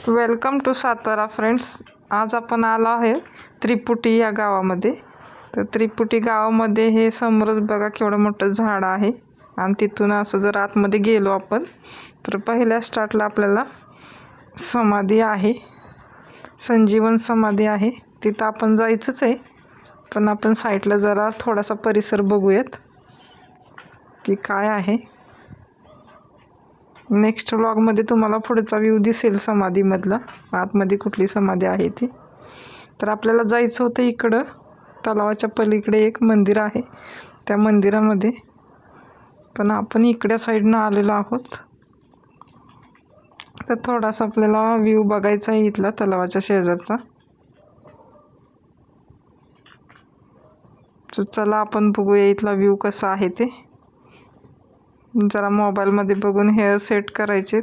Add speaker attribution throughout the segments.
Speaker 1: Welcome to Satara friends. आज आपण आलो आहे त्रिपुटी या गावामध्ये. तर त्रिपुटी गावामध्ये हे समोरच बघा केवढं मोठं झाड आहे आणि तिथून असं जर आतमध्ये गेलो आपण तर पहिल्या स्टार्टला आपल्याला समाधी आहे, संजीवन समाधी आहे. तिथं आपण जायचंच आहे, पण आपण साईडला जरा थोडासा परिसर बघूयात की काय आहे. नेक्स्ट व्लॉगमध्ये तुम्हाला पुढचा व्ह्यू दिसेल समाधीमधला, आतमध्ये कुठली समाधी आहे ती. तर आपल्याला जायचं होतं इकडं तलावाच्या पलीकडे एक मंदिर आहे, त्या मंदिरामध्ये, पण आपण इकड्या साईडनं आलेलो आहोत. तर थोडासा आपल्याला व्ह्यू बघायचा आहे इथला तलावाच्या शेजारचा. तर चला आपण बघूया इथला व्ह्यू कसा आहे ते. जरा मोबाईलमध्ये बघून हेअर सेट करायचे.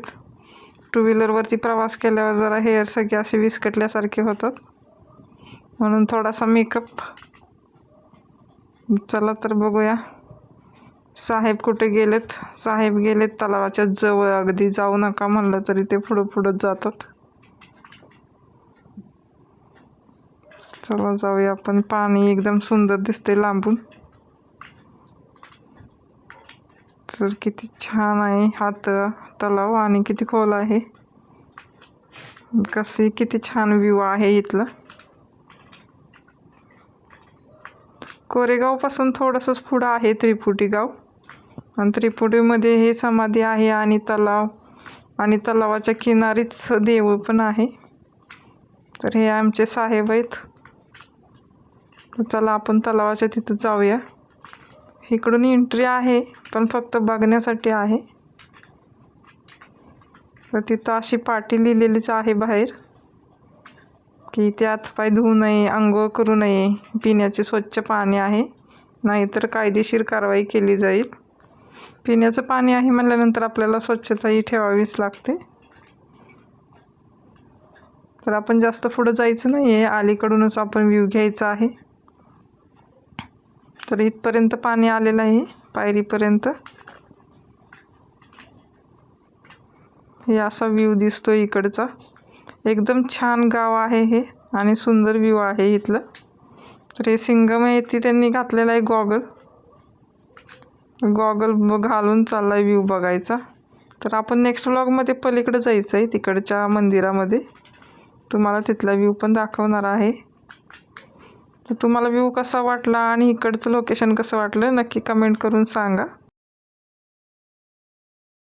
Speaker 1: टू व्हीलरवरती प्रवास केल्यावर जरा हेअर सगळे असे विस्कटल्यासारखे होतात, म्हणून थोडासा मेकअप. चला तर बघूया साहेब कुठे गेलेत. साहेब गेलेत तलावाच्या जवळ, अगदी जाऊ नका म्हणलं तरी ते पुढं जातात. चला जाऊया आपण. पाणी एकदम सुंदर दिसते लांबून. तर किती छान आहे हा तलाव आणि किती खोल आहे, किती छान व्ह्यू आहे इथला. कोरेगाव पासून थोडंसंच पुढं आहे त्रिपुटी गाव, आणि त्रिपुटीमध्ये हे समाधी आहे आणि तलाव, आणि तलावाच्या किनारीच देऊळ पण आहे. तर हे आमचे साहेब आहेत. चला आपण तलावाच्या तिथं जाऊया. इकडून एंट्री आहे, पण फक्त बघण्यासाठी आहे. तर तिथं अशी पाटी लिहिलेलीच आहे बाहेर की त्यात पाय धुवू नये, आंघोळ करू नये, पिण्याचे स्वच्छ पाणी आहे, नाहीतर कायदेशीर कारवाई केली जाईल. पिण्याचं पाणी आहे म्हणल्यानंतर आपल्याला स्वच्छताही ठेवावीच लागते. तर आपण जास्त पुढं जायचं नाही आहे, अलीकडूनच आपण व्ह्यू घ्यायचा आहे. तर इथपर्यंत पाणी आलेलं आहे, पायरीपर्यंत. हे असा व्ह्यू दिसतो इकडचा. एकदम छान गाव आहे हे, आणि सुंदर व्ह्यू आहे इथलं. तर हे सिंगम आहे, ती त्यांनी घातलेला आहे गॉगल घालून चाललाय व्ह्यू बघायचा. तर आपण नेक्स्ट व्लॉगमध्ये पलीकडे जायचं आहे, तिकडच्या मंदिरामध्ये. तुम्हाला तिथला व्ह्यू पण दाखवणार आहे. तर तुम्हाला व्ह्यू कसा वाटला आणि इकडचं लोकेशन कसं वाटलं नक्की कमेंट करून सांगा.